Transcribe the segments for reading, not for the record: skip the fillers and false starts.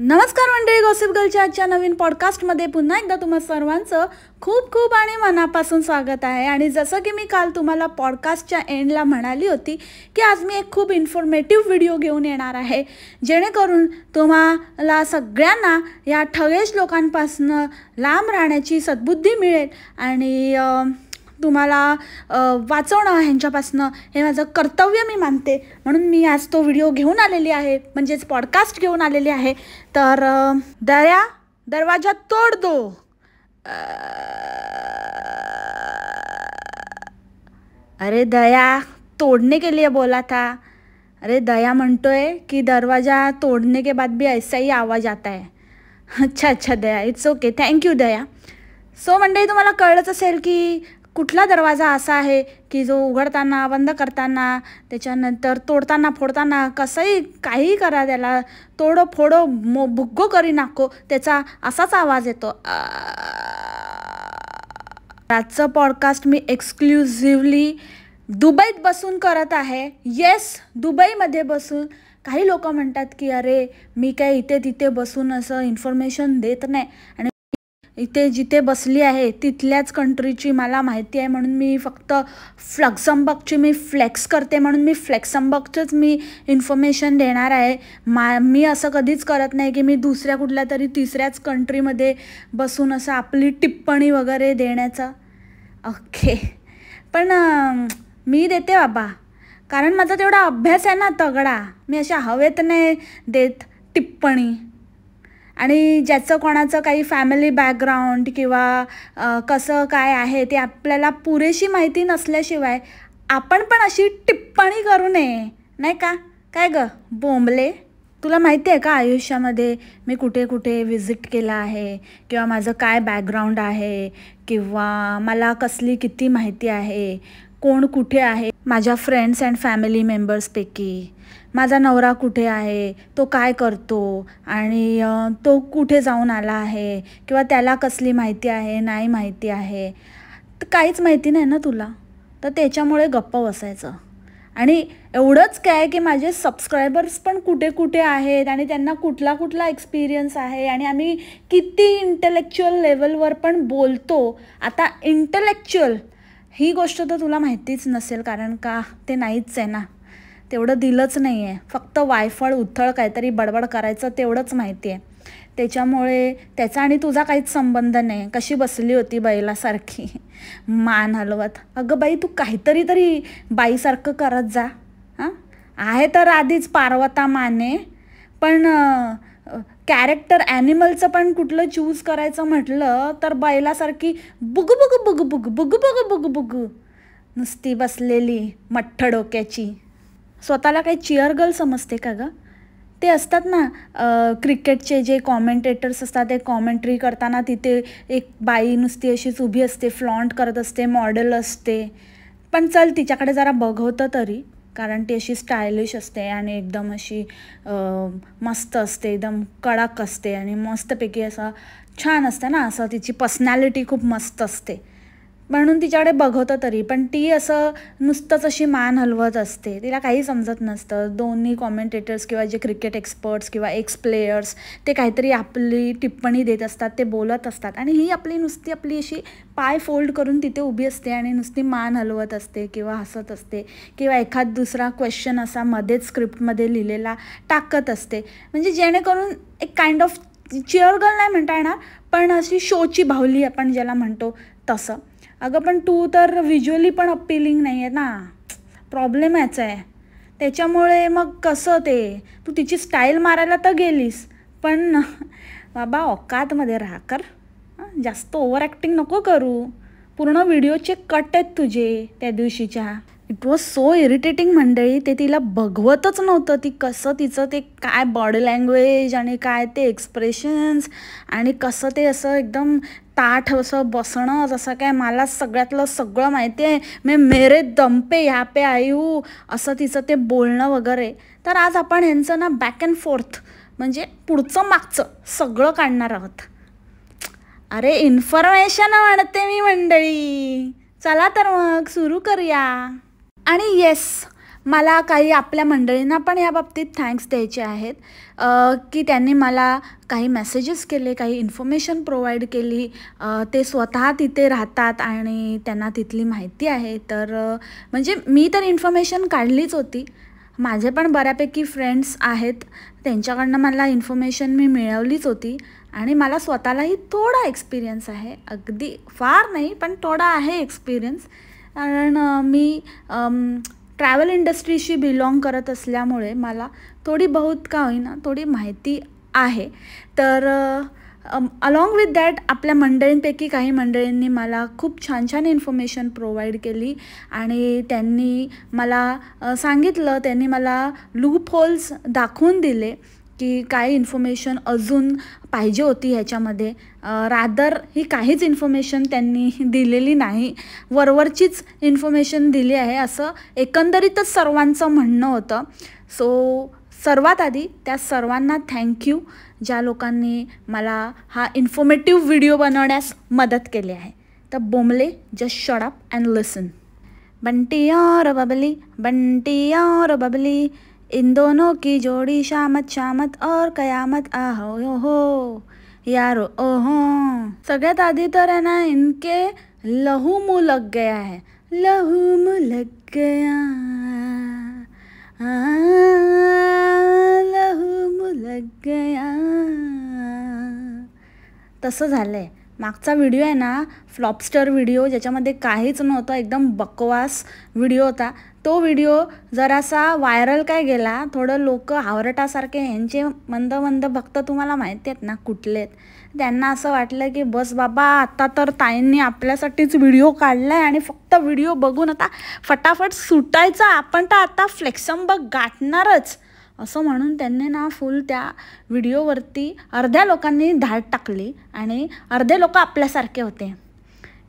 नमस्कार मंडळी, गॉसिप गर्लच्या आजच्या नवीन पॉडकास्टमध्ये पुन्हा एकदा तुम्हा सर्वांचं खूप खूप आणि मनापासून स्वागत आहे। आणि जसं की मी काल तुम्हाला पॉडकास्टच्या एंडला म्हणाली होती की आज मी एक खूप इन्फॉर्मेटिव्ह व्हिडिओ घेऊन येणार आहे, जेणेकरून तुम्हाला सगळ्यांना या ठगेश लोकांपासून लांब राहण्याची सद्बुद्धी मिळेल आणि तुम्हाला वाचवणं ह्यांच्यापासनं हे माझं कर्तव्य मी मानते, म्हणून मी आज तो व्हिडिओ घेऊन आलेली आहे, म्हणजेच पॉडकास्ट घेऊन आलेली आहे। तर दया दरवाजा तोड दो। अरे दया तोड़ने के लिए बोला था। अरे दया म्हणतोय कि दरवाज़ा तोड़ने के बाद भी ऐसा ही आवाज़ आता है। अच्छा Daya, it's okay, thank you Daya. So मंडळी, तुम्हाला कळलंच असेल की कुठला दरवाजा असा आहे की जो उघडताना, बंद करताना, त्याच्यानंतर तोडताना, फोडताना, कसंही काही करा, त्याला तोडो फोडो भुग्गो करी नाको, त्याचा असाच आवाज येतो। आजचं पॉडकास्ट मी एक्सक्लुझिव्हली दुबईत बसून करत आहे। येस, दुबईमध्ये बसून। काही लोक म्हणतात की अरे मी काय इथे तिथे बसून असं इन्फॉर्मेशन देत नाही, आणि इथे जिथे बसली आहे तिथल्याच कंट्रीची मला माहिती आहे, म्हणून मी फक्त फ्लक्झमबर्गची मी फ्लेक्स करते, म्हणून मी फ्लेक्झमबर्गचंच मी इन्फॉर्मेशन देणार आहे। मी असं कधीच करत नाही की मी दुसऱ्या कुठल्या तरी तिसऱ्याच कंट्रीमध्ये बसून असं आपली टिप्पणी वगैरे देण्याचं। ओके, पण मी देते बाबा, कारण माझा तेवढा अभ्यास आहे ना तगडा। मी अशा हवेत नाही देत टिप्पणी। आणि ज्याचं कोणाचं काही फॅमिली बॅकग्राऊंड किंवा कसं काय आहे ते आपल्याला पुरेशी माहिती नसल्याशिवाय आपण पण अशी टिप्पणी करू नये, नाही का? काय गं बोंबले, तुला माहिती आहे का आयुष्यामध्ये मी कुठे कुठे विजिट केला आहे, किंवा माझं काय बॅकग्राऊंड आहे, किंवा मला कसली किती माहिती आहे, कोण कुठे आहे माझ्या फ्रेंड्स अँड फॅमिली मेंबर्सपैकी, माझा नवरा कुठे आहे, तो काय करतो, आणि तो कुठे जाऊन आला आहे, किंवा त्याला कसली माहिती आहे, नाही माहिती आहे, तर काहीच माहिती नाही ना तुला, तर त्याच्यामुळे गप्प बसायचं। आणि एवढंच काय की माझे सबस्क्रायबर्स पण कुठे कुठे आहेत, आणि त्यांना कुठला कुठला एक्सपिरियन्स आहे, आणि आम्ही किती इंटेलेक्च्युअल लेवलवर पण बोलतो। आता इंटेलेक्च्युअल ही गोष्ट तर तुला माहितीच नसेल, कारण का ते नाहीच आहे ना, तेवढं दिलंच नाही आहे, फक्त वायफळ उथळ काहीतरी बडबड करायचं तेवढंच माहिती आहे। त्याच्यामुळे त्याचा आणि तुझा काहीच संबंध नाही। कशी बसली होती बैलासारखी मान हलवत, अगं बाई तू काहीतरी तरी बाईसारखं करत जा। हां, आहे तर आधीच पार्वता माने, पण कॅरेक्टर ॲनिमलचं पण कुठलं चूज करायचं म्हटलं तर बैलासारखी बुगु बुगु बुगु बुगु बुगु बुगु बुगु बुगु नुसती बसलेली मठ्ठ डोक्याची। स्वतःला काही चिअर गर्ल समजते का गं? ते असतात ना क्रिकेटचे जे कॉमेंटेटर्स असतात, ते कॉमेंट्री करताना तिथे एक बाई नुसती अशीच उभी असते, फ्लॉन्ट करत असते, मॉडेल असते, पण चल तिच्याकडे जरा बघवतं तरी, कारण ती अशी स्टायलिश असते आणि एकदम अशी मस्त असते, एकदम कडक असते, आणि मस्तपैकी असं छान असते ना, असं तिची पर्सनॅलिटी खूप मस्त असते, म्हणून तिच्याकडे बघवतं तरी। पण ती असं नुसतंच अशी मान हलवत असते, तिला काही समजत नसतं। दोन्ही कॉमेंटेटर्स किंवा जे क्रिकेट एक्सपर्ट्स किंवा एक्स प्लेयर्स ते काहीतरी आपली टिप्पणी देत असतात, ते बोलत असतात, आणि ही नुसती आपली अशी पाय फोल्ड करून तिथे उभी असते आणि नुसती मान हलवत असते किंवा हसत असते, किंवा एखाद दुसरा क्वेश्चन असा मध्येच स्क्रिप्टमध्ये लिहिलेला टाकत असते, म्हणजे जेणेकरून एक काइंड ऑफ चिअर गर्ल नाही म्हणता येणार, पण अशी शोची बाहुली आपण ज्याला म्हणतो तसं। अगं पण तू तर व्हिज्युअली पण अपीलिंग नाही आहे ना, प्रॉब्लेम याच आहे। त्याच्यामुळे मग कसं ते तू तिची स्टाईल मारायला तर गेलीस, पण बाबा औकातमध्ये राहा कर, जास्त ओव्हर ॲक्टिंग नको करू। पूर्ण व्हिडिओचे कट आहेत तुझे त्या दिवशीच्या। इट वॉज सो इरिटेटिंग मंडळी, ते तिला बघवतच नव्हतं, ती कसं तिचं ते काय बॉडी लँग्वेज आणि काय ते एक्सप्रेशन्स, आणि कसं ते असं एकदम ताठ असं बसणं, जसं काय मला सगळ्यातलं सगळं माहिती आहे, मेरे दम पे यहाँ पे आई हूँ, असं तिचं ते बोलणं वगैरे। तर आज आपण ह्यांचं ना बॅक अँड फोर्थ, म्हणजे पुढचं मागचं सगळं काढणार आहोत। अरे इन्फॉर्मेशन म्हणते मी मंडळी, चला तर मग सुरू करूया। आणि येस, मला काही आपल्या मंडळींना पण या बाबतीत थँक्स द्यायचे आहेत की त्यांनी मला काही मेसेजेस केले, काही इन्फॉर्मेशन प्रोव्हाइड केली. ते स्वतः तिथे राहतात आणि त्यांना तिथली माहिती आहे. तर म्हणजे मी तर इन्फॉर्मेशन काढलीच होती. माझे पण बऱ्यापैकी फ्रेंड्स आहेत, त्यांच्याकडनं मला इन्फॉर्मेशन मी मिळवलीच होती आणि मला स्वतःलाही थोडा एक्सपिरियन्स आहे. अगदी फार नाही, पण थोडा आहे एक्सपिरियन्स. कारण मी ट्रॅव्हल इंडस्ट्रीशी बिलॉंग करत असल्यामुळे मला थोडी बहुत का होईना थोडी माहिती आहे. तर अलॉंग विथ दॅट आपल्या मंडळींपैकी काही मंडळींनी मला खूप छान छान इन्फॉर्मेशन प्रोव्हाइड केली आणि त्यांनी मला सांगितलं, त्यांनी मला लूप होल्स दाखवून दिले की काय इन्फॉर्मेशन अजून पाहिजे होती ह्याच्यामध्ये. रादर ही काहीच इन्फॉर्मेशन त्यांनी दिलेली नाही, वरवरचीच इन्फॉर्मेशन दिली आहे असं एकंदरीतच सर्वांचं म्हणणं होतं. सो सर्वात आधी त्या सर्वांना थँक्यू, ज्या लोकांनी मला हा इन्फॉर्मेटिव्ह व्हिडिओ बनवण्यास मदत केली आहे. तर बोमले, जस्ट शट अप अँड लिसन. बंटी और बबली, बंटी और बबली, इन दोनों की जोड़ी शामत शामत और कयामत आहो यो हो यारो ओहो. सगळ्यात आधी तर आहे ना, इनके लहू मुँह लग गया है, लहू मुँह लग गया, लहू मुँह लग गया. तसं झालं आहे. मागचा व्हिडिओ आहे ना, फ्लॉपस्टर व्हिडिओ, ज्याच्यामध्ये काहीच नव्हतं, एकदम बकवास व्हिडिओ होता. तो व्हिडिओ जरासा व्हायरल काय गेला, थोडं लोक हावरटासारखे, ह्यांचे मंद मंद भक्त तुम्हाला माहिती आहेत ना कुठले आहेत, त्यांना असं वाटलं की बस बाबा, आता तर ताईंनी आपल्यासाठीच व्हिडिओ काढला आहे आणि फक्त व्हिडिओ बघून आता फटाफट सुटायचं, आपण तर आता फ्लेक्समबर्ग गाठणारच, असं म्हणून त्यांनी ना फुल त्या व्हिडिओवरती अर्ध्या लोकांनी धाड टाकली आणि अर्धे लोक आपल्यासारखे होते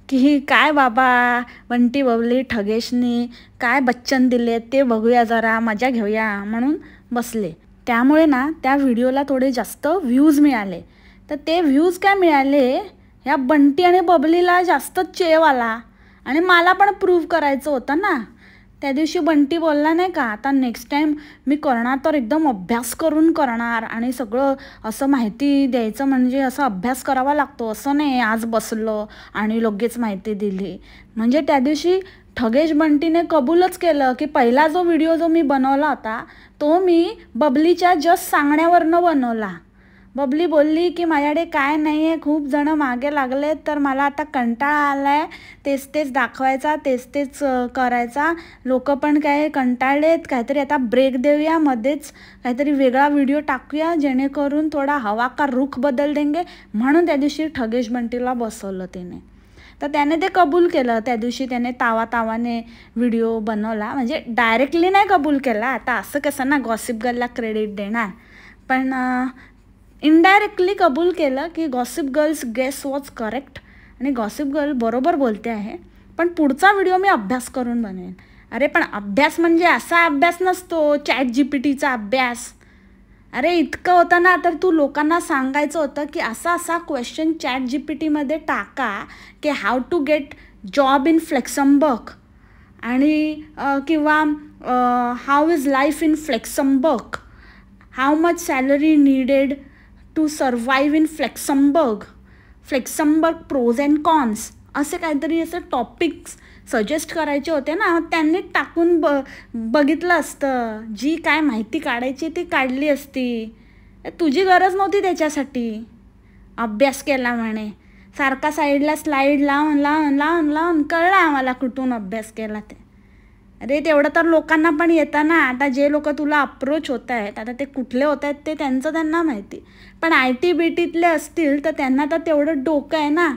की काय बाबा, बंटी बबली ठगेशनी काय बच्चन दिले ते बघूया, जरा मजा घेऊया म्हणून बसले. त्यामुळे ना त्या व्हिडिओला थोडे जास्त व्ह्यूज मिळाले. तर ते व्ह्यूज काय मिळाले, ह्या बंटी आणि बबलीला जास्त चेव आला आणि मला पण प्रूव्ह करायचं होतं ना. त्या दिवशी बंटी बोलला नाही का, आता नेक्स्ट टाईम मी करणार तर एकदम अभ्यास करून करणार आणि सगळं असं माहिती द्यायचं म्हणजे असं अभ्यास करावा लागतो, असं नाही आज बसलं आणि लगेच माहिती दिली. म्हणजे त्या दिवशी ठगेश बंटीने कबूलच केलं की पहिला जो व्हिडिओ जो मी बनवला होता तो मी बबलीच्या जस्ट सांगण्यावरनं बनवला. बबली बोलली की माझ्याकडे काय नाही आहे, खूप जणं मागे लागलेत, तर मला आता कंटाळा आला आहे तेच तेच दाखवायचा, तेच तेच करायचा, लोक पण काय कंटाळलेत, काहीतरी आता ब्रेक देऊया, मध्येच काहीतरी वेगळा व्हिडिओ टाकूया जेणेकरून थोडा हवा का रुख बदल देंगे. म्हणून त्या दिवशी ठगेश बंटीला बसवलं तिने. तर त्याने ते कबूल केलं. त्या दिवशी त्याने तावाने व्हिडिओ बनवला, म्हणजे डायरेक्टली नाही कबूल केला, आता असं कसं ना गॉसिप गर्लला क्रेडिट देणार, पण इनडायरेक्टली कबूल केलं की gossip girls guess was correct आणि गॉसिप गर्ल बरोबर बोलते आहे. पण पुढचा व्हिडिओ मी अभ्यास करून बनवेन. अरे पण अभ्यास म्हणजे असा अभ्यास नसतो ChatGPTचा अभ्यास. अरे इतकं होतं ना, तर तू लोकांना सांगायचं होतं की असा असा क्वेश्चन ChatGPTमध्ये टाका की how to get job in Luxembourg आणि किंवा how is life in Luxembourg, how much salary needed to survive in Luxembourg, Luxembourg pros and cons, असे काहीतरी असे टॉपिक्स सजेस्ट करायचे होते ना. त्यांनी टाकून बघितलं असतं, जी काय माहिती काढायची ती काढली असती. तुझी गरज नव्हती त्याच्यासाठी. अभ्यास केला म्हणे, सारखा साईडला स्लाईड लावून लावून लावून लावून कळलं आम्हाला कुठून अभ्यास केला ते. अरे तेवढं तर लोकांना पण येतं ना. आता जे लोक तुला अप्रोच होत आहेत, आता ते कुठले होत आहेत ते त्यांचं त्यांना माहिती, पण IT BTतले असतील तर त्यांना तर तेवढं डोकं आहे ना.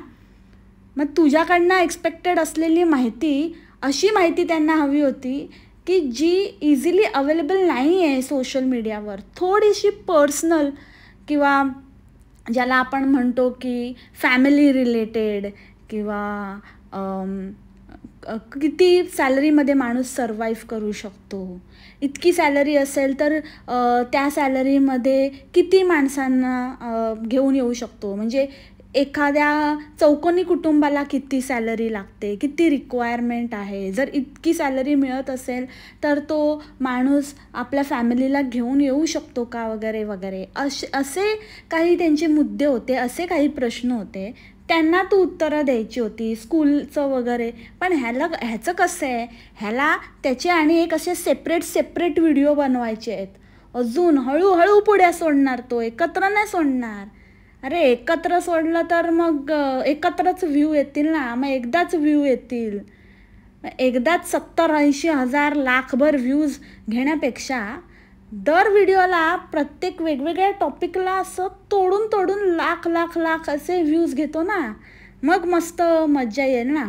मग तुझ्याकडनं एक्सपेक्टेड असलेली माहिती, अशी माहिती त्यांना हवी होती की जी इझिली अवेलेबल नाही आहे सोशल मीडियावर, थोडीशी पर्सनल किंवा ज्याला आपण म्हणतो की फॅमिली रिलेटेड, किंवा किती सॅलरीमध्ये माणूस सर्वाईव्ह करू शकतो, इतकी सॅलरी असेल तर त्या सॅलरीमध्ये किती माणसांना घेऊन येऊ शकतो, म्हणजे एखाद्या चौकोनी कुटुंबाला किती सॅलरी लागते, किती रिक्वायरमेंट आहे, जर इतकी सॅलरी मिळत असेल तर तो माणूस आपल्या फॅमिलीला घेऊन येऊ शकतो का, वगैरे वगैरे. असे काही त्यांचे मुद्दे होते, असे काही प्रश्न होते, त्यांना तू उत्तरं द्यायची होती स्कूलचं वगैरे. पण ह्याचं कसं आहे, ह्याला त्याचे आणि एक असे सेपरेट व्हिडिओ बनवायचे आहेत. अजून हळूहळू पुढे सोडणार, तो एकत्र नाही सोडणार. अरे एकत्र सोडलं तर मग एकत्रच व्ह्यू येतील ना, मग एकदाच व्ह्यू येतील. एकदाच 70-80 हजार लाखभर व्ह्यूज घेण्यापेक्षा दर व्हिडिओला प्रत्येक वेगवेगळ्या टॉपिकला असं तोडून लाख असे व्ह्यूज घेतो ना, मग मस्त मज्जा येईल ना.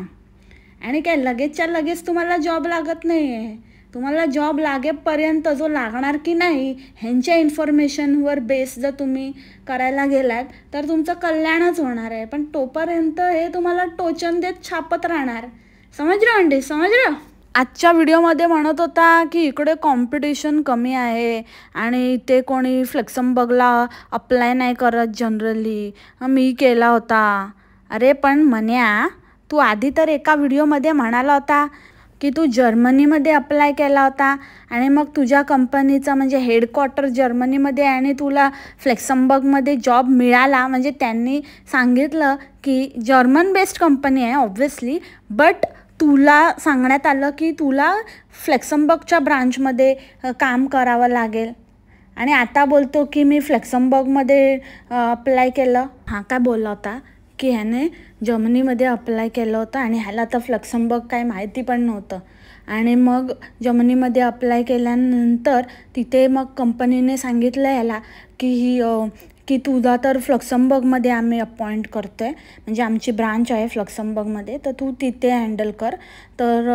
आणि काय लगेचच्या लगेच तुम्हाला जॉब लागत नाही आहे. तुम्हाला जॉब लागेपर्यंत जो लागणार की नाही ह्यांच्या इन्फॉर्मेशनवर बेस जर तुम्ही करायला गेलात तर तुमचं कल्याणच होणार आहे. पण तोपर्यंत हे तुम्हाला टोचन देत छापत राहणार. समजलं अंडी, समजलं. आजच्या व्हिडिओमध्ये म्हणत होता की इकडे कॉम्पिटिशन कमी आहे आणि इथे कोणी फ्लेक्झमबर्गला अप्लाय नाही करत जनरली, मी केला होता. अरे पण म्हण्या, तू आधी तर एका व्हिडिओमध्ये म्हणाला होता की तू जर्मनीमध्ये अप्लाय केला होता आणि मग तुझ्या कंपनीचा म्हणजे हेडक्वार्टर जर्मनीमध्ये आणि तुला फ्लेक्झमबर्गमध्ये जॉब मिळाला. म्हणजे त्यांनी सांगितलं की जर्मन बेस्ड कंपनी आहे ऑब्व्हियसली, बट तुला सांगण्यात आलं की तुला फ्लेक्झमबर्गच्या ब्रांचमध्ये काम करावं लागेल. आणि आता बोलतो की मी फ्लेक्झमबर्गमध्ये अप्लाय केलं. हा काय बोलला होता की ह्याने जर्मनीमध्ये अप्लाय केलं होतं आणि ह्याला तर फ्लेक्झमबर्ग काही माहिती पण नव्हतं. आणि मग जर्मनीमध्ये अप्लाय केल्यानंतर तिथे मग कंपनीने सांगितलं ह्याला की तुझा तर फ्लेक्झमबर्गमध्ये आम्ही अपॉइंट करतो आहे, म्हणजे आमची ब्रांच आहे फ्लेक्झमबर्गमध्ये, तर तू तिथे हँडल कर. तर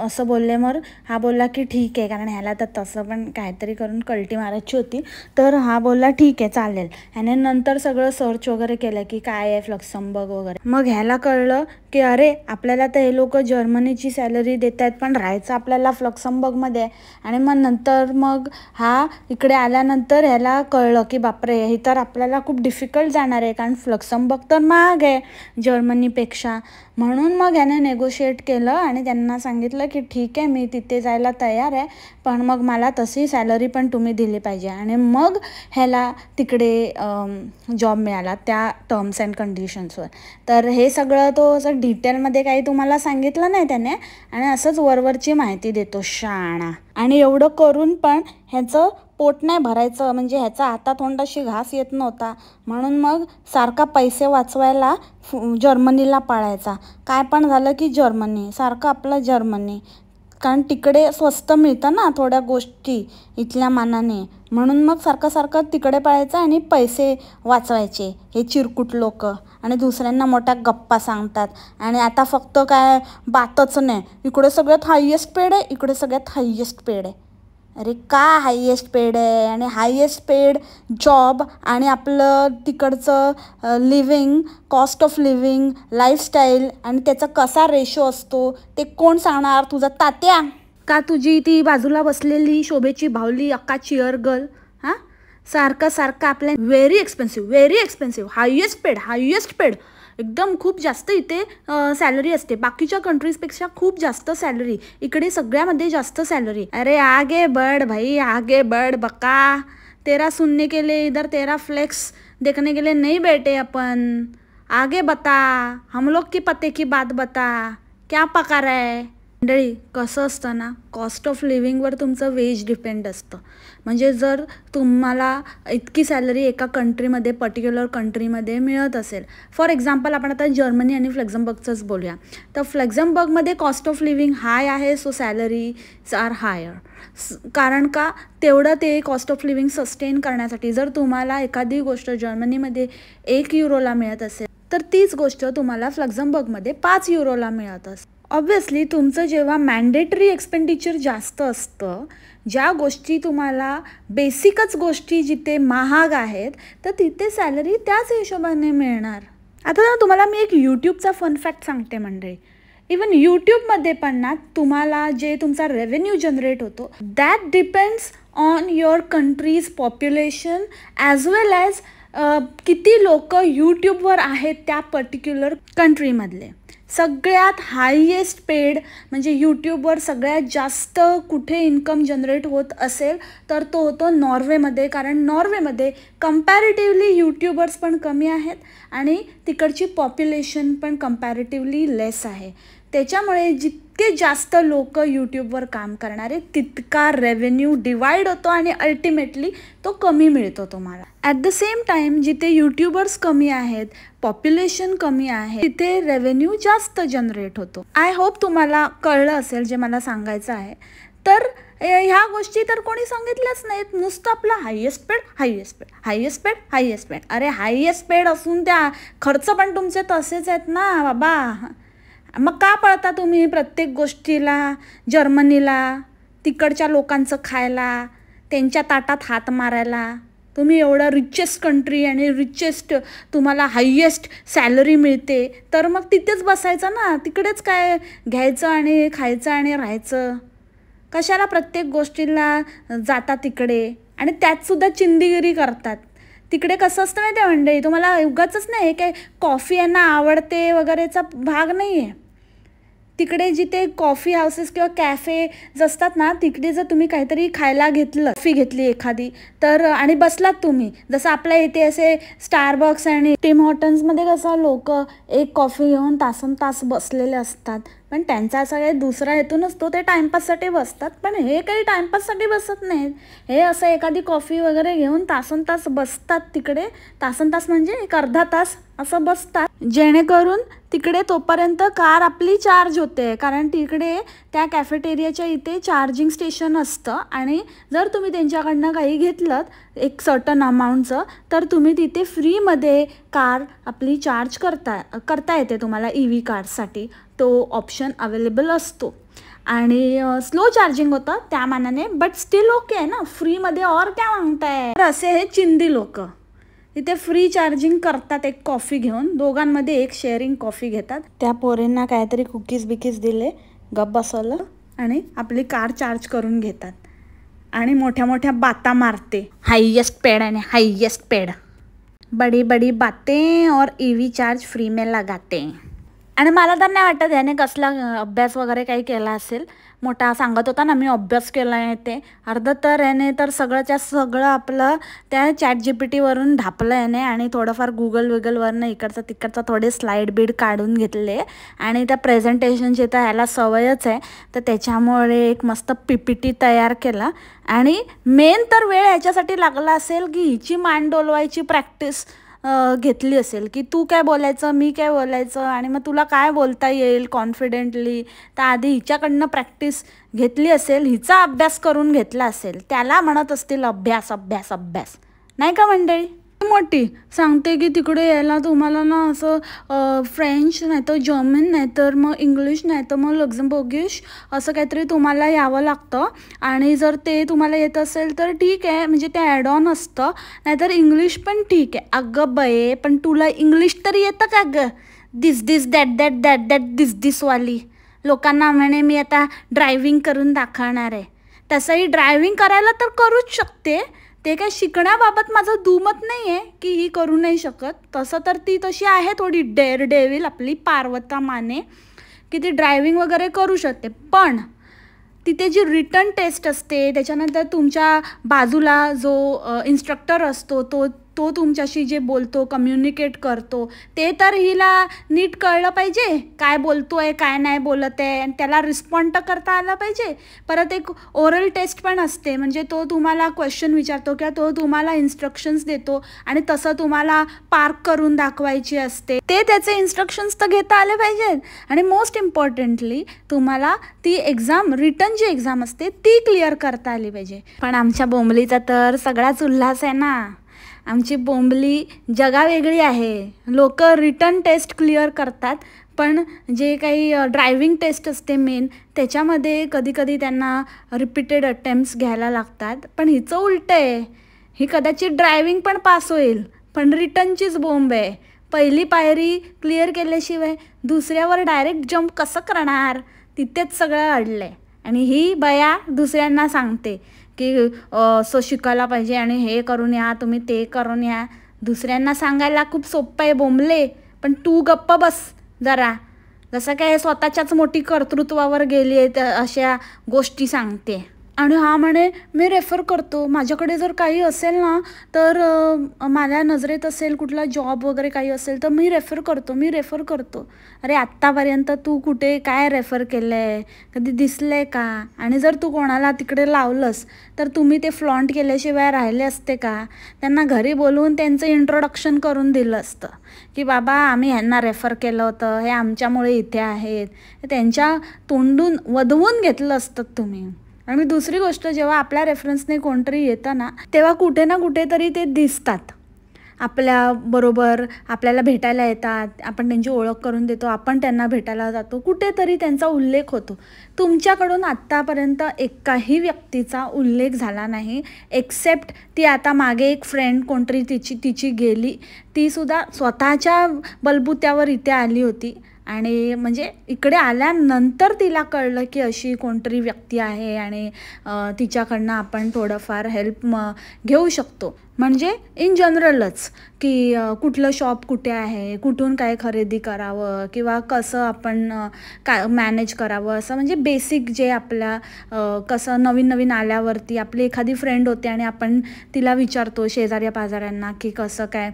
असं बोलले. मग हा बोलला की ठीक आहे, कारण ह्याला तर तसं पण काहीतरी करून कल्टी मारायची होती. तर हा बोलला ठीक आहे चालेल. ह्याने नंतर सगळं सर्च वगैरे केलं की काय आहे फ्लेक्झमबर्ग वगैरे. मग ह्याला कळलं की अरे आपल्याला तर हे लोक जर्मनीची सॅलरी देत आहेत पण राहायचं आपल्याला फ्लेक्झमबर्गमध्ये. आणि मग नंतर मग हा इकडे आल्यानंतर ह्याला कळलं की बापरे हे तर आपल्याला खूप डिफिकल्ट जाणार आहे, कारण फ्लेक्झमबर्ग तर महाग आहे जर्मनीपेक्षा. म्हणून मग ह्याने नेगोशिएट केलं आणि त्यांना सांगितलं की ठीक आहे मी तिथे जायला तयार आहे, पण मग मला तशी सॅलरी पण तुम्ही दिली पाहिजे. आणि मग ह्याला तिकडे जॉब मिळाला त्या टर्म्स अँड कंडिशन्सवर. तर हे सगळं तो असं डिटेलमध्ये काही तुम्हाला सांगितलं नाही त्याने, आणि असंच वरवरची माहिती देतो शाणा. आणि एवढं करून पण ह्याचं पोट नाही भरायचं, म्हणजे ह्याचा हातातोंडाशी घास येत नव्हता. म्हणून मग सारखा पैसे वाचवायला जर्मनीला पळायचा. काय पण झालं की जर्मनी, सारखं आपलं जर्मनी, कारण तिकडे स्वस्त मिळतं ना थोड्या गोष्टी इथल्या मानाने. म्हणून मग सारखं तिकडे पळायचं आणि पैसे वाचवायचे हे चिरकुट लोक. आणि दुसऱ्यांना मोठ्या गप्पा सांगतात. आणि आता फक्त काय बातच नाही, इकडे सगळ्यात हायेस्ट पेड आहे, इकडे सगळ्यात हायेस्ट पेड आहे. अरे का हायेस्ट पेड आहे आणि हायेस्ट पेड जॉब आणि आपलं तिकडचं living, cost of living, lifestyle आणि त्याचा कसा रेशो असतो ते कोण सांगणार? तुझा तात्या का तुझी ती बाजूला बसलेली शोभेची भावली अक्का चिअर गर्ल? हां, सारखं आपल्या व्हेरी एक्सपेन्सिव्ह हायेस्ट पेड एकदम खूप जास्त इथे सॅलरी असते. बाकीच्या कंट्रीजपेक्षा खूप जास्त सॅलरी इकडे, सगळ्यामध्ये जास्त सॅलरी. अरे आगे बढ़ भाई, आगे बढ़ बका. तेरा सुनने के लिए इधर तेरा फ्लेक्स देखने के लिए नहीं बैठे अपन. आगे बता, हम लोग की पते की बात बता, क्या पकार आहे. मंडळी कसं असतं ना, कॉस्ट ऑफ लिव्हिंगवर तुमचं वेज डिपेंड असतं. म्हणजे जर तुम्हाला इतकी सॅलरी एका कंट्रीमध्ये, पर्टिक्युलर कंट्रीमध्ये मिळत असेल, फॉर एक्झाम्पल आपण आता जर्मनी आणि फ्लेक्झमबर्गचंच बोलूया, तर फ्लेक्झमबर्गमध्ये कॉस्ट ऑफ लिव्हिंग हाय आहे, सो सॅलरीज आर हायर. कारण का, तेवढं ते कॉस्ट ऑफ लिव्हिंग सस्टेन करण्यासाठी. जर तुम्हाला एखादी गोष्ट जर्मनीमध्ये 1 युरोला मिळत असेल तर तीच गोष्ट तुम्हाला फ्लेक्झमबर्गमध्ये 5 युरोला मिळत असेल. ऑब्व्हियसली तुमचं जेव्हा मॅन्डेटरी एक्सपेंडिचर जास्त असतं, ज्या गोष्टी तुम्हाला बेसिकच गोष्टी जिथे महाग आहेत, तर तिथे सॅलरी त्याच हिशोबाने मिळणार. आता तुम्हाला मी एक यूट्यूबचा फन फॅक्ट सांगते मंडळी. इवन यूट्यूबमध्ये पण ना तुम्हाला जे तुमचा रेव्हेन्यू जनरेट होतो that depends on your countries population as well as किती लोक यूट्यूबवर आहेत त्या पर्टिक्युलर कंट्रीमधले. सगळ्यात हायेस्ट पेड म्हणजे यूट्यूबवर सगळ्यात जास्त कुठे इन्कम जनरेट होत असेल तर तो होतो नॉर्वेमध्ये. कारण नॉर्वेमध्ये कम्पॅरेटिव्हली यूट्यूबर्स पण कमी आहेत आणि तिकडची पॉप्युलेशन पण कम्पॅरेटिव्हली लेस आहे. त्याच्यामुळे जितके जास्त लोक यूट्यूबवर काम करणारे तितका रेव्हेन्यू डिवाइड होतो आणि अल्टिमेटली तो कमी मिळतो तुम्हाला. ॲट द सेम टाईम जिथे यूट्यूबर्स कमी आहेत, पॉप्युलेशन कमी आहे, तिथे रेव्हेन्यू जास्त जनरेट होतो. आय होप तुम्हाला कळलं असेल जे मला सांगायचं आहे. तर ह्या गोष्टी तर कोणी सांगितल्याच नाहीत. नुसतं आपलं highest paid highest paid highest paid highest paid. अरे हायेस्ट पेड असून त्या खर्च पण तुमचे तसेच आहेत ना बाबा. मग का पळता तुम्ही प्रत्येक गोष्टीला, जर्मनीला, तिकडच्या लोकांचं खायला, त्यांच्या ताटात हात मारायला? तुम्ही एवढं रिचेस्ट कंट्री आणि रिचेस्ट तुम्हाला हायेस्ट सॅलरी मिळते तर मग तिथेच बसायचं ना. तिकडेच काय घ्यायचं आणि खायचं आणि राहायचं. कशाला प्रत्येक गोष्टीला जाता तिकडे आणि त्यातसुद्धा चिंदीगिरी करतात. तिकडे कसं असतं माहिती आहे मंडळी, तुम्हाला उगाचच नाही काय कॉफी यांना आवडते वगैरेचा भाग नाही आहे. तिकडे जिथे कॉफी हाऊसेस किंवा कॅफे असतात ना, तिकडे जर तुम्ही काहीतरी खायला घेतलं, कॉफी घेतली एखादी तर आणि बसलात तुम्ही, जसं आपल्या इथे असे स्टारबक्स आणि टिम हॉर्टन्समध्ये कसं लोक एक कॉफी घेऊन तासन तास बसलेले असतात. पण त्यांचा असा काही दुसरा हेतू नसतो, ते टाईमपाससाठी बसतात. पण हे काही टाईमपाससाठी बसत नाहीत. हे असं एखादी कॉफी वगैरे घेऊन तासन तास बसतात तिकडे. तासन तास म्हणजे एक अर्धा तास असं बसतात, जेणेकरून तिकडे तोपर्यंत कार आपली चार्ज होते. कारण तिकडे त्या कॅफेटेरियाच्या इथे चार्जिंग स्टेशन असतं आणि जर तुम्ही त्यांच्याकडनं काही घेतलं एक सर्टन अमाऊंटचं तर तुम्ही तिथे फ्रीमध्ये कार आपली चार्ज करता येते तुम्हाला. EV कारसाठी तो ऑप्शन अवेलेबल असतो आणि स्लो चार्जिंग होतं त्या मानाने. बट स्टील ओके आहे ना, फ्रीमध्ये और क्या मागताय. तर असे हे चिंदी लोक इथे फ्री चार्जिंग करतात एक कॉफी घेऊन. दोघांमध्ये एक शेअरिंग कॉफी घेतात. त्या पोरींना काहीतरी कुकीज बिकीज दिले, गप बसवलं आणि आपली कार चार्ज करून घेतात आणि मोठ्या मोठ्या बाता मारते. हाईएस्ट पेड आणि हाईएस्ट पेड, बड़ी बड़ी बातें और EV चार्ज फ्री में लगाते. आणि मला तर नाही वाटत याने कसला अभ्यास वगैरे काही केला असेल. मोठा सांगत होता ना मी अभ्यास केला आहे ते. अर्धं तर याने तर सगळंच्या सगळं आपलं त्या ChatGPTवरून ढापलं याने आणि थोडंफार गुगलवरनं इकडचं तिकडचं थोडे स्लाईड बीड काढून घेतले आणि त्या प्रेझेंटेशनची तर ह्याला सवयच आहे. तर त्याच्यामुळे एक मस्त PPT तयार केला आणि मेन तर वेळ ह्याच्यासाठी लागला असेल की हिची मान डोलवायची प्रॅक्टिस घेतली असेल की तू काय बोलायचं, मी काय बोलायचं आणि मग तुला काय बोलता येईल कॉन्फिडेंटली. तर आधी हिच्याकडनं प्रॅक्टिस घेतली असेल, हिचा अभ्यास करून घेतला असेल. त्याला म्हणत असतील अभ्यास अभ्यास अभ्यास, नाही का मंडळी. मोठी सांगते की तिकडे यायला तुम्हाला ना असं फ्रेंच नाही तर जर्मन नाही तर मग इंग्लिश नाही तर मग लक्झमबर्गिश असं काहीतरी तुम्हाला यावं लागतं. आणि जर ते तुम्हाला येत असेल तर ठीक आहे, म्हणजे ते ॲड ऑन असतं. नाहीतर इंग्लिश पण ठीक आहे. अगं बये, पण तुला इंग्लिश तरी येतं का गं? दिस दॅट दॅट दॅट दॅट दिसवाली लोकांना म्हणे मी आता ड्रायव्हिंग करून दाखवणार आहे. तसंही ड्रायव्हिंग करायला तर करूच शकते. ते काय शिकण्याबाबत माझं दुमत नाही आहे की ही करू नाही शकत. तसं तर ती तशी आहे थोडी डेअर डेव्हिल आपली पार्वता माने की ती ड्रायव्हिंग वगैरे करू शकते. पण तिथे जी रिटन टेस्ट असते, त्याच्यानंतर तुमच्या बाजूला जो इन्स्ट्रक्टर असतो तो तुमच्याशी जे बोलतो, कम्युनिकेट करतो, ते तर हिला नीट कळलं पाहिजे. काय बोलतो आहे, काय नाही बोलत आहे, आणि त्याला रिस्पॉन्ड तर करता आला पाहिजे. परत एक ओरल टेस्ट पण असते, म्हणजे तो तुम्हाला क्वेश्चन विचारतो किंवा तो तुम्हाला इन्स्ट्रक्शन्स देतो आणि तसं तुम्हाला पार्क करून दाखवायची असते. ते त्याचे इन्स्ट्रक्शन्स तर घेता आले पाहिजेत. आणि मोस्ट इम्पॉर्टंटली तुम्हाला ती एक्झाम, रिटन जी एक्झाम असते ती क्लिअर करता आली पाहिजे. पण आमच्या बोंबलीचा तर सगळाच उल्हास आहे ना. आमची बोंबली जगावेगळी आहे. लोक रिटन टेस्ट क्लिअर करतात, पण जे काही ड्रायव्हिंग टेस्ट असते मेन, त्याच्यामध्ये कधी कधी त्यांना रिपीटेड अटेम्प्ट्स घ्यायला लागतात. पण हिचं उलटं आहे. ही कदाचित ड्रायव्हिंग पण पास होईल, पण रिटनचीच बोंब आहे. पहिली पायरी क्लिअर केल्याशिवाय दुसऱ्यावर डायरेक्ट जंप कसं करणार, तिथेच सगळं अडलं आहे. आणि ही बया दुसऱ्यांना सांगते की शिकायला पाहिजे आणि हे करून या, तुम्ही ते करून या. दुसऱ्यांना सांगायला खूप सोपं आहे बोंबले, पण तू गप्प बस जरा. जसं काय स्वतःच्याच मोठी कर्तृत्वावर गेली आहे अशा गोष्टी सांगते. आणि हा म्हणे मी रेफर करतो, माझ्याकडे जर काही असेल ना तर माझ्या नजरेत असेल कुठला जॉब वगैरे काही असेल तर मी रेफर करतो. अरे आत्तापर्यंत तू कुठे काय रेफर केलं आहे, कधी दिसलं आहे का? आणि जर तू कोणाला तिकडे लावलंस तर तुम्ही ते फ्लॉन्ट केल्याशिवाय राहिले असते का? त्यांना घरी बोलवून त्यांचं इंट्रोडक्शन करून दिलं असतं की बाबा आम्ही ह्यांना रेफर केलं होतं, हे आमच्यामुळे इथे आहेत, त्यांच्या तोंडून वधवून घेतलं असतं तुम्ही. आणि दुसरी गोष्ट, जेव्हा आपल्या रेफरन्सने कोणतरी येतं ना तेव्हा कुठे ना कुठेतरी ते दिसतात आपल्याबरोबर, आपल्याला भेटायला येतात, आपण त्यांची ओळख करून देतो, आपण त्यांना भेटायला जातो, कुठेतरी त्यांचा उल्लेख होतो. तुमच्याकडून आत्तापर्यंत एकाही व्यक्तीचा उल्लेख झाला नाही, एक्सेप्ट ती आता मागे एक फ्रेंड कोणतरी तिची गेली, तीसुद्धा स्वतःच्या बलबुत्यावर इथे आली होती. आणि म्हणजे इकडे आल्यानंतर तिला कळलं की अशी कोणतरी व्यक्ती आहे आणि तिच्याकडनं आपण थोडंफार हेल्प घेऊ शकतो. म्हणजे इन जनरलच की कुठलं शॉप कुठे आहे, कुठून काय खरेदी करावं किंवा कसं आपण काय मॅनेज करावं, असं म्हणजे बेसिक जे आपल्या कसं नवीन आल्यावरती आपली एखादी फ्रेंड होते आणि आपण तिला विचारतो शेजाऱ्या पाजाऱ्यांना की कसं काय,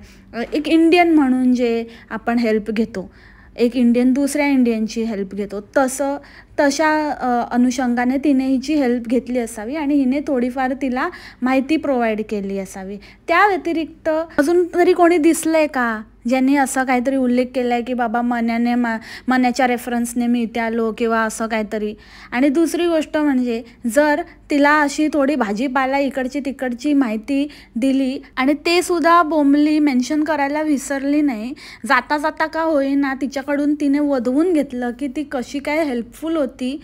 एक इंडियन म्हणून जे आपण हेल्प घेतो, एक इंडियन दुसऱ्या इंडियनची हेल्प घेतो, तशा अनुषंगाने तिने हिची हेल्प घेतली असावी आणि हिने थोडीफार तिला माहिती प्रोव्हाइड केली असावी. त्या व्यतिरिक्त अजून तरी कोणी दिसलं आहे का ज्यांनी असं काहीतरी उल्लेख केला आहे की बाबा मन्याच्या रेफरन्सने मी इथे आलो किंवा असं काहीतरी. आणि दुसरी गोष्ट म्हणजे जर तिला अशी थोडी भाजीपाला इकडची तिकडची माहिती दिली आणि ते सुद्धा बोंबली मेन्शन करायला विसरली नाही, जाता जाता का होईना तिच्याकडून तिने वधवून घेतलं की ती कशी काय हेल्पफुल होती,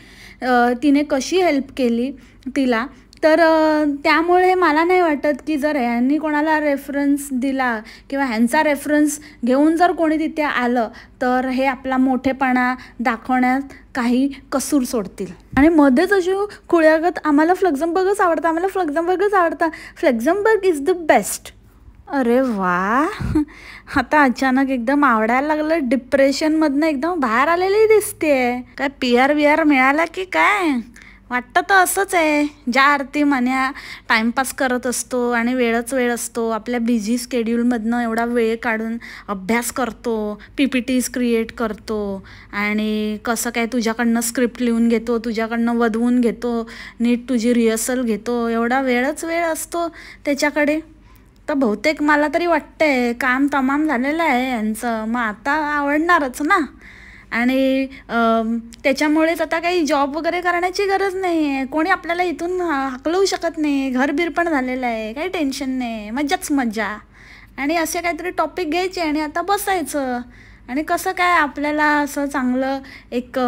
तिने कशी हेल्प केली तिला. तर त्यामुळे मला नाही वाटत की जर ह्यांनी कोणाला रेफरन्स दिला किंवा ह्यांचा रेफरन्स घेऊन जर कोणी तिथे आलं तर हे आपला मोठेपणा दाखवण्यात काही कसूर सोडतील. आणि मध्येच अशी खुळ्यागत आम्हाला फ्लक्झमबर्गच आवडतं, फ्लेक्झमबर्ग इज द बेस्ट. अरे वा, आता अचानक एकदम आवडायला लागलं, डिप्रेशनमधनं एकदम बाहेर आलेली दिसते. काय PR मिळाला की काय? वाटतं तर असंच आहे, ज्या अर्थी मन्या टाईमपास करत असतो आणि वेळच वेळ असतो, आपल्या बिझी स्केड्यूलमधनं एवढा वेळ काढून अभ्यास करतो, PPTs क्रिएट करतो आणि कसं काय तुझ्याकडनं स्क्रिप्ट लिहून घेतो, तुझ्याकडनं वधवून घेतो, नीट तुझी रिहर्सल घेतो, एवढा वेळच वेळ असतो त्याच्याकडे. तर बहुतेक मला तरी वाटतंय काम तमाम झालेलं आहे यांचं, मग आता आवडणारच ना. आणि त्याच्यामुळेच आता काही जॉब वगैरे करण्याची गरज नाही आहे, कोणी आपल्याला इथून हाकलवू शकत नाही, घरबीर पण झालेलं आहे, काही टेन्शन नाही, मज्जाच मज्जा. आणि असे काहीतरी टॉपिक घ्यायचे आणि आता बसायचं आणि कसं काय आपल्याला असं चांगलं एक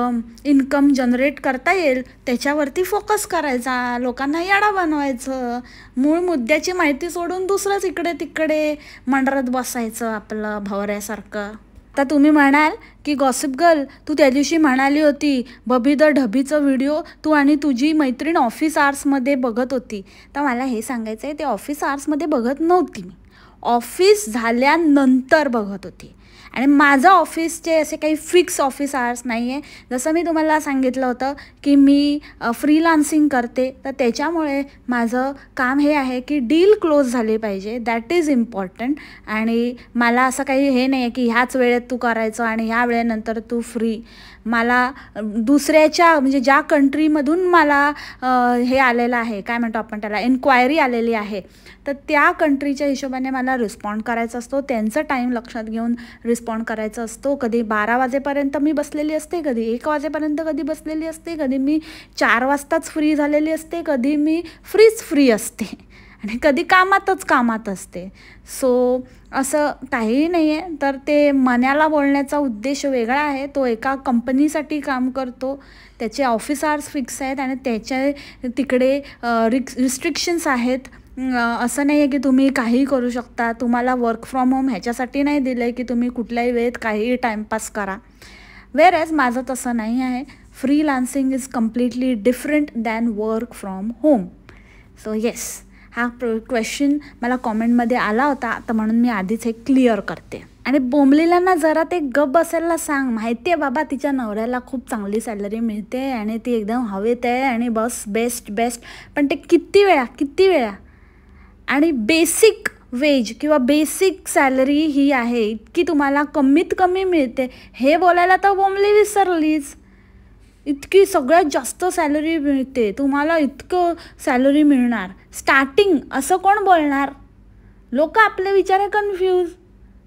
इन्कम जनरेट करता येईल त्याच्यावरती फोकस करायचा, लोकांना याडा बनवायचं, मूळ मुद्द्याची माहिती सोडून दुसरंच इकडे तिकडे मंडरत बसायचं आपलं भवऱ्यासारखं. आता तुम्ही म्हणाल की गॉसिप गर्ल, तू त्या दिवशी म्हणाली होती बबी द ढबीचं व्हिडिओ तू आणि तुझी मैत्रीण ऑफिस आवर्समध्ये बघत होती. तर मला हे सांगायचं आहे, ते ऑफिस आवर्समध्ये बघत नव्हती मी, ऑफिस झाल्यानंतर बघत होती. आणि माझं ऑफिसचे असे काही फिक्स ऑफिस आवर्स नाही आहे. जसं मी तुम्हाला सांगितलं होतं की मी फ्रीलान्सिंग करते, तर त्याच्यामुळे माझं काम हे आहे की डील क्लोज झाले पाहिजे, दॅट इज इम्पॉर्टंट. आणि मला असं काही हे नाही आहे की ह्याच वेळेत तू करायचं आणि ह्या वेळेनंतर तू फ्री. मला दुसऱ्याच्या म्हणजे ज्या कंट्रीमधून मला हे आलेलं आहे, काय म्हणतो आपण त्याला, एन्क्वायरी आलेली आहे, तर त्या कंट्रीच्या हिशोबाने मला रिस्पॉन्ड करायचा असतो, त्यांचं टाईम लक्षात घेऊन रिस्पॉन्ड करायचा असतो. कधी 12 वाजेपर्यंत मी बसलेली असते, कधी 1 वाजेपर्यंत कधी बसलेली असते, कधी मी 4 वाजताच फ्री झालेली असते, कधी मी फ्री असते आणि कधी कामात असते. सो असं काहीही नाही आहे. तर ते मन्याला बोलण्याचा उद्देश वेगळा आहे, तो एका कंपनीसाठी काम करतो, त्याचे ऑफिस आवर्स फिक्स आहेत आणि त्याच्या तिकडे रिस्ट्रिक्शन्स आहेत. असं नाही आहे की तुम्ही काहीही करू शकता, तुम्हाला वर्क फ्रॉम होम ह्याच्यासाठी नाही दिलं आहे की तुम्ही कुठल्याही वेळेत काहीही टाईमपास करा. वेअरएज माझं तसं नाही आहे. Freelancing is completely different than work from home. So yes, हा क्वेश्चन मला कॉमेंटमध्ये आला होता, तर म्हणून मी आधीच हे क्लिअर करते. आणि बोंबलेल्यांना जरा ते गप बसायला सांग. माहिती आहे बाबा तिच्या नवऱ्याला खूप चांगली सॅलरी मिळते आणि ती एकदम हवेत आहे आणि बस बेस्ट बेस्ट, पण ते किती वेळा आणि बेसिक वेज किंवा बेसिक सॅलरी ही आहे, इतकी तुम्हाला कमीत कमी मिळते हे बोलायला तर बोंबली विसरलीच. इतकी सगळ्यात जास्त सॅलरी मिळते, तुम्हाला इतकं सॅलरी मिळणार स्टार्टिंग, असं कोण बोलणार? लोग अपने विचार है कन्फ्यूज.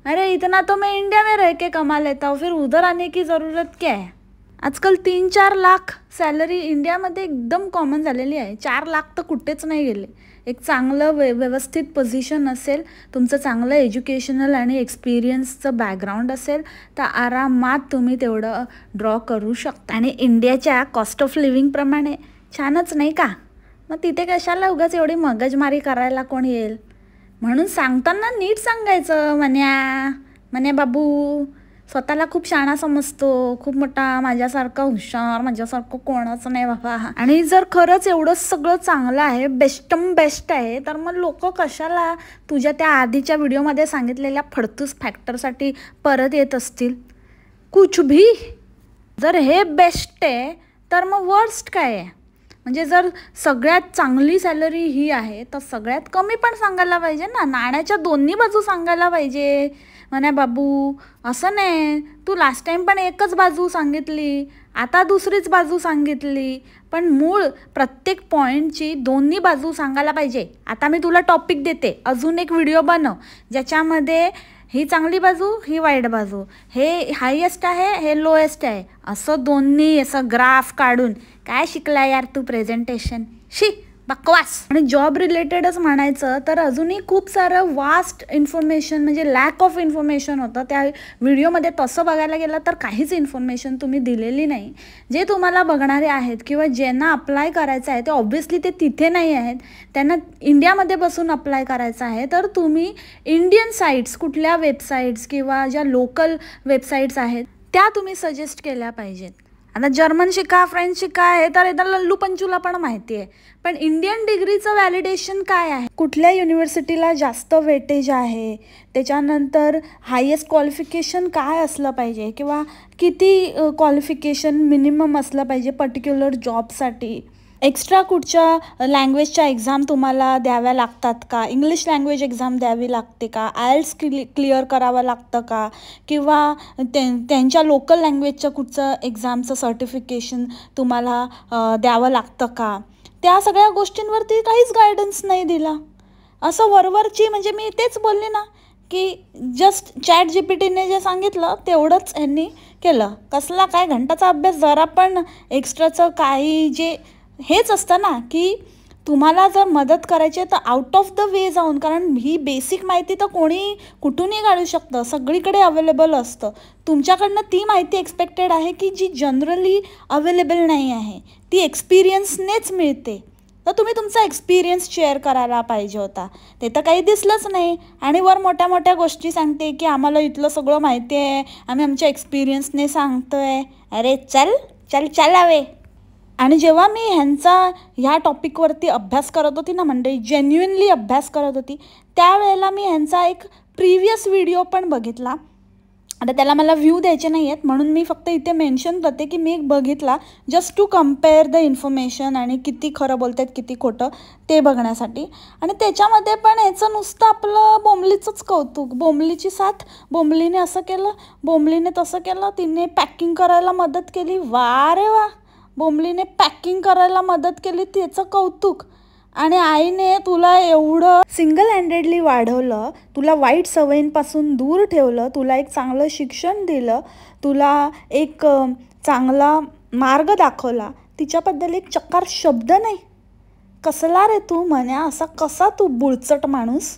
अरे इतना तो मैं इंडिया में रह के कमा लेता हूँ, फिर उधर आने की ज़रूरत क्या है? आजकाल 3-4 लाख सॅलरी इंडियामध्ये एकदम कॉमन झालेली आहे. 4 लाख तर कुठेच नाही गेले. एक चांगलं व्यवस्थित पोझिशन असेल, तुमचं चांगलं एज्युकेशनल आणि एक्सपिरियन्सचं बॅकग्राऊंड असेल, तर आरामात तुम्ही तेवढं ड्रॉ करू शकता. आणि इंडियाच्या कॉस्ट ऑफ लिव्हिंगप्रमाणे छानच नाही का? मग तिथे कशाला उगाच एवढी मगजमारी करायला कोण येईल? म्हणून सांगताना नीट सांगायचं. म्हण्या बाबू स्वतःला खूप शहाणा समजतो, खूप मोठा, माझ्यासारखं हुशार, माझ्यासारखं कोणच नाही बाबा. आणि जर खरंच एवढंच सगळं चांगलं आहे, बेस्ट आहे, तर मग लोक कशाला तुझ्या त्या आधीच्या व्हिडिओमध्ये सांगितलेल्या फडतूस फॅक्टरसाठी परत येत असतील? कुछ भी. जर हे बेस्ट आहे तर मग वर्स्ट काय आहे? म्हणजे जर सगळ्यात चांगली सॅलरी ही आहे तर सगळ्यात कमी पण सांगायला पाहिजे ना. नाण्याच्या दोन्ही बाजू सांगायला पाहिजे. म्हणे बाबू असं नाही, तू लास्ट टाईम पण एकच बाजू सांगितली, आता दुसरीच बाजू सांगितली, पण मूळ प्रत्येक पॉईंटची दोन्ही बाजू सांगायला पाहिजे. आता मी तुला टॉपिक देते, अजून एक व्हिडिओ बनव ज्याच्यामध्ये ही चांगली बाजू, ही वाईट बाजू, हे हायेस्ट आहे, हे लोएस्ट आहे, असं दोन्ही असं ग्राफ काढून. काय शिकला यार तू प्रेझेंटेशन? बकवास. आणि जॉब रिलेटेडच म्हणायचं तर अजूनही खूप सारं वास्ट इन्फॉर्मेशन, म्हणजे लॅक ऑफ इन्फॉर्मेशन होतं त्या व्हिडिओमध्ये. तसं बघायला गेलं तर काहीच इन्फॉर्मेशन तुम्ही दिलेली नाही. जे तुम्हाला बघणारे आहेत किंवा ज्यांना अप्लाय करायचं आहे ते ऑब्व्हियसली ते तिथे नाही आहेत, त्यांना इंडियामध्ये बसून अप्लाय करायचं आहे, तर तुम्ही इंडियन साईट्स, कुठल्या वेबसाईट्स किंवा ज्या लोकल वेबसाईट्स आहेत त्या तुम्ही सजेस्ट केल्या पाहिजेत. आता जर्मन शिका, फ्रेंच शिका, हे तर एकदा लल्लू पंचूला पण माहिती आहे, पण इंडियन डिग्रीचं व्हॅलिडेशन काय आहे, कुठल्या युनिव्हर्सिटीला जास्त वेटेज आहे, त्याच्यानंतर हायेस्ट क्वालिफिकेशन काय असलं पाहिजे किंवा किती क्वालिफिकेशन मिनिमम असलं पाहिजे पर्टिक्युलर जॉबसाठी, एक्स्ट्रा कुठच्या लँग्वेजच्या एक्झाम तुम्हाला द्याव्या लागतात का, इंग्लिश लँग्वेज एक्झाम द्यावी लागते का, आयल्स क्लिअर करावं लागतं का, किंवा त्यांच्या लोकल लँग्वेजचं कुठचं एक्झामचं सर्टिफिकेशन तुम्हाला द्यावं लागतं का, त्या सगळ्या गोष्टींवरती काहीच गायडन्स नाही दिला. असं वरवरची, म्हणजे मी तेच बोलले ना की जस्ट ChatGPTने जे सांगितलं तेवढंच यांनी केलं. कसला काय घंटाचा अभ्यास, जरा पण एक्स्ट्राचं काही जे हेच असतं ना की तुम्हाला जर मदत करायची आहे तर आउट ऑफ द वे जाऊन, कारण ही बेसिक माहिती तर कोणी कुठूनही काढू शकतं, सगळीकडे अवेलेबल असतं. तुमच्याकडनं ती माहिती एक्सपेक्टेड आहे की जी जनरली अवेलेबल नाही आहे, ती एक्सपिरियन्सनेच मिळते, तर तुम्ही तुमचा एक्सपिरियन्स शेअर करायला पाहिजे होता. ते तर काही दिसलंच नाही. आणि वर मोठ्या मोठ्या गोष्टी सांगते की आम्हाला इथलं सगळं माहिती आहे, आम्ही आमच्या एक्सपिरियन्सने सांगतोय. अरे चल हवे. आणि जेव्हा मी ह्या टॉपिकवरती अभ्यास करत होती ना, म्हणजे जेन्युइनली अभ्यास करत होती, त्यावेळेला मी ह्यांचा एक प्रिव्हियस व्हिडिओ पण बघितला. आता त्याला मला व्ह्यू द्यायचे नाही आहेत म्हणून मी फक्त इथे मेन्शन करते की मी एक बघितला just to compare the information आणि किती खरं बोलतात किती खोटं ते बघण्यासाठी. आणि त्याच्यामध्ये पण ह्याचं नुसतं आपलं बोंबलीचंच कौतुक, बोंबलीची साथ, बोंबलीने असं केलं, बोंबलीने तसं केलं, तिने पॅकिंग करायला मदत केली, वा रे वा, बोंबलीने पॅकिंग करायला मदत केली त्याचं कौतुक. आणि आईने तुला एवढं सिंगल हँडेडली वाढवलं, तुला वाईट सवयींपासून दूर ठेवलं, तुला एक चांगलं शिक्षण दिलं, तुला एक चांगला मार्ग दाखवला, तिच्याबद्दल एक चक्कार शब्द नाही. कसला रे तू म्हण्या, असा कसा तू बुळचट माणूस.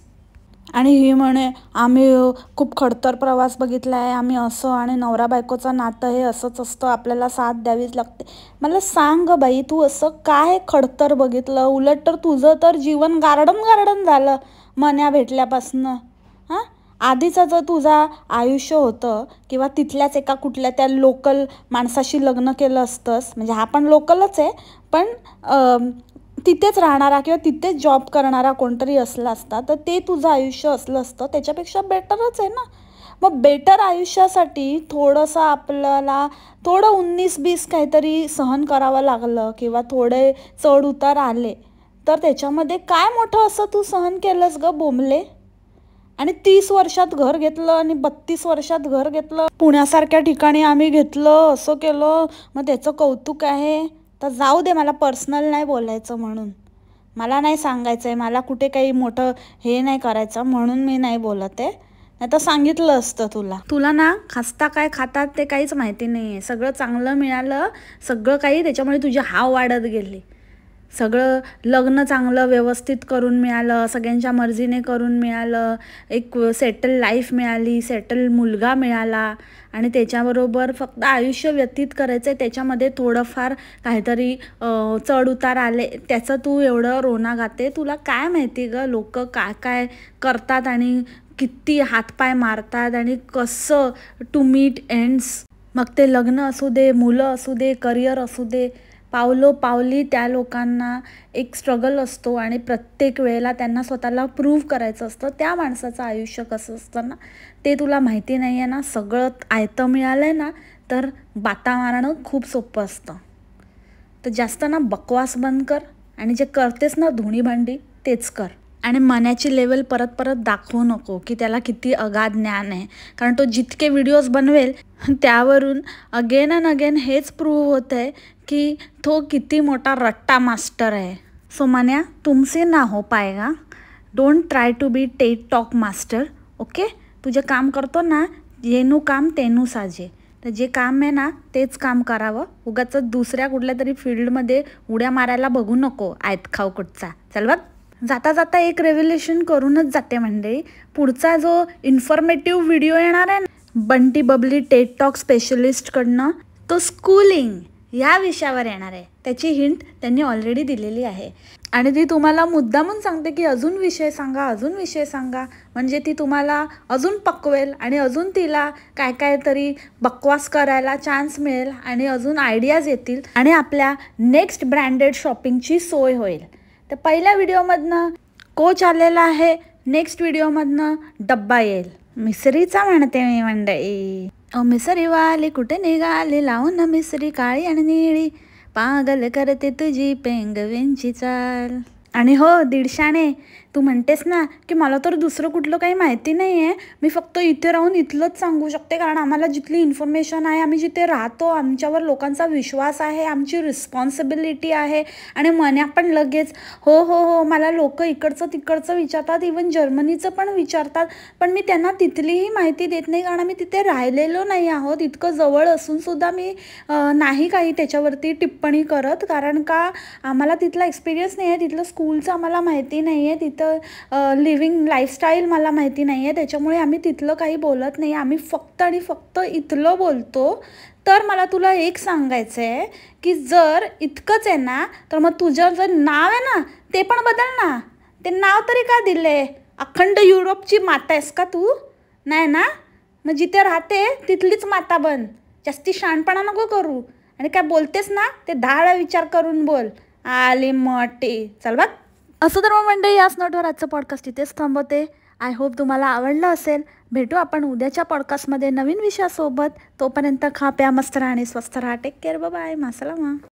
आणि ही म्हणे आम्ही खूप खडतर प्रवास बघितला आहे, आम्ही असं, आणि नवरा बायकोचं नातं हे असंच असतं, आपल्याला साथ द्यावीच लागते. मला सांग बाई, तू असं काय खडतर बघितलं? उलट तर तुझं तर जीवन गार्डन झालं मन्या भेटल्यापासनं. हां, आधीचं जर तुझं आयुष्य होतं किंवा तिथल्याच एका कुठल्या त्या लोकल माणसाशी लग्न केलं असतंस, म्हणजे हा पण लोकलच आहे, पण तिथेच राहणारा किंवा तिथेच जॉब करणारा कोणतरी असला असता तर ते तुझं आयुष्य असलं असतं, त्याच्यापेक्षा बेटरच आहे ना. मग बेटर आयुष्यासाठी थोडंसं आपल्याला थोडं 19-20 काहीतरी सहन करावं लागलं किंवा थोडे चढ उतार आले, तर त्याच्यामध्ये काय मोठं असं तू सहन केलंस गं बोंबले. आणि 30 वर्षात घर घेतलं आणि 32 वर्षात घर घेतलं, पुण्यासारख्या ठिकाणी आम्ही घेतलं, असं केलं, मग त्याचं कौतुक आहे. तर जाऊ दे, मला पर्सनल नाही बोलायचं म्हणून, मला नाही सांगायचं आहे, मला कुठे काही मोठं हे नाही करायचं म्हणून मी नाही बोलत आहे. नाही तर सांगितलं असतं तुला. तुला ना खस्ता काय खातात ते काहीच माहिती नाही आहे. सगळं चांगलं मिळालं, सगळं काही, त्याच्यामुळे तुझी हाव वाढत गेली. सगळं लग्न चांगलं व्यवस्थित करून मिळालं, सगळ्यांच्या मर्जीने करून मिळालं, एक सेटल लाईफ मिळाली, सेटल मुलगा मिळाला आणि त्याच्याबरोबर फक्त आयुष्य व्यतीत करायचं आहे. त्याच्यामध्ये थोडंफार काहीतरी चढ उतार आले, त्याचं तू एवढं रोना गाते. तुला काय माहिती गं लोक काय काय करतात आणि किती हातपाय मारतात आणि कसं टू मीट एंड्स. मग ते लग्न असू दे, मुलं असू दे, करिअर असू दे, पावलोपावली त्या लोकांना एक स्ट्रगल असतो आणि प्रत्येक वेळेला त्यांना स्वतःला प्रूव्ह करायचं असतं. त्या माणसाचं आयुष्य कसं असतं ना, ते तुला माहिती नाही आहे ना. सगळं आयतं मिळालं आहे ना, तर बाता मारणं खूप सोपं असतं. तर जास्त ना बकवास बंद कर आणि जे करतेस ना धुणी भांडी तेच कर. आणि मनाची लेवल परत परत दाखवू नको की त्याला किती अगाध ज्ञान आहे, कारण तो जितके व्हिडिओज बनवेल त्यावरून अगेन अँड अगेन हेच प्रूव्ह होतं आहे की तो किती मोठा रट्टा मास्टर आहे. सो मन्या, तुमसे ना हो पाएगा. Don't try to be TED talk master. Okay, तुझे काम करतो ना, येनू काम तेनू साजे. तर जे काम आहे ना तेच काम करावं. उगाच दुसऱ्या कुठल्या तरी फील्डमध्ये उड्या मारायला बघू नको आयत खाऊ कुठचा. चल बघ. जाता जाता एक रेव्होल्युशन करूनच जाते मंडळी. पुढचा जो इन्फॉर्मेटिव्ह व्हिडिओ येणार आहे ना बंटी बबली टेट टॉक स्पेशलिस्टकडनं, तो स्कूलिंग या विषयावर येणार आहे. त्याची हिंट त्यांनी ऑलरेडी दिलेली आहे आणि ती तुम्हाला मुद्दामून सांगते की अजून विषय सांगा, अजून विषय सांगा, म्हणजे ती तुम्हाला अजून पकवेल आणि अजून तिला काय काय तरी बकवास करायला चान्स मिळेल आणि अजून आयडियाज येतील आणि आपल्या नेक्स्ट ब्रँडेड शॉपिंगची सोय होईल. तर पहिल्या व्हिडिओमधनं कोच आलेला आहे, नेक्स्ट व्हिडिओमधनं डब्बा येईल. मिसरीचा म्हणते मी मंडळी. मिसरीवाली कुठे निघाली, लावून मिसरी काळी आणि निळी, पागल करते तुझी पेंगवींची चाल. आणि हो दीडशाने, तू म्हणतेस ना की मला तर दुसरं कुठलं काही माहिती नाही आहे, मी फक्त इथे राहून इथलंच सांगू शकते, कारण आम्हाला जिथली इन्फॉर्मेशन आहे, आम्ही जिथे राहतो, आमच्यावर लोकांचा विश्वास आहे, आमची रिस्पॉन्सिबिलिटी आहे. आणि मन्या पण लगेच हो हो हो, मला लोक इकडचं तिकडचं विचारतात, इवन जर्मनीचं पण विचारतात, पण मी त्यांना तिथलीही माहिती देत नाही, कारण आम्ही तिथे राहिलेलो नाही आहोत. इतकं जवळ असूनसुद्धा मी नाही काही त्याच्यावरती टिप्पणी करत, कारण का आम्हाला तिथला एक्सपिरियन्स नाही आहे, तिथलं स्कूलचं आम्हाला माहिती नाही आहे, तिथं लिव्हिंग लाईफस्टाईल मला माहिती नाही आहे, त्याच्यामुळे आम्ही तिथलं काही बोलत नाही. आम्ही फक्त आणि फक्त इथलं बोलतो. तर मला तुला एक सांगायचं आहे की जर इतकंच आहे ना, तर मग तुझं जर नाव आहे ना ते पण बदल ना. ते नाव तरी का दिले? अखंड युरोपची माता आहेस का तू? नाही ना, मग जिथे राहते तिथलीच माता बन. जास्ती शहाणपणा नको करू आणि काय बोलतेस ना ते 10 वेळा विचार करून बोल. आली मोठी. चल बघ. असं तर मग मंडळी, याच नोटवर आजचं पॉडकास्ट इथेच थांबवते. आय होप तुम्हाला आवडलं असेल. भेटू आपण उद्याच्या पॉडकास्टमध्ये नवीन विषयासोबत. तोपर्यंत खा प्या मस्त राहा आणि स्वस्थ राहा. Take care. बाय. मासलामा.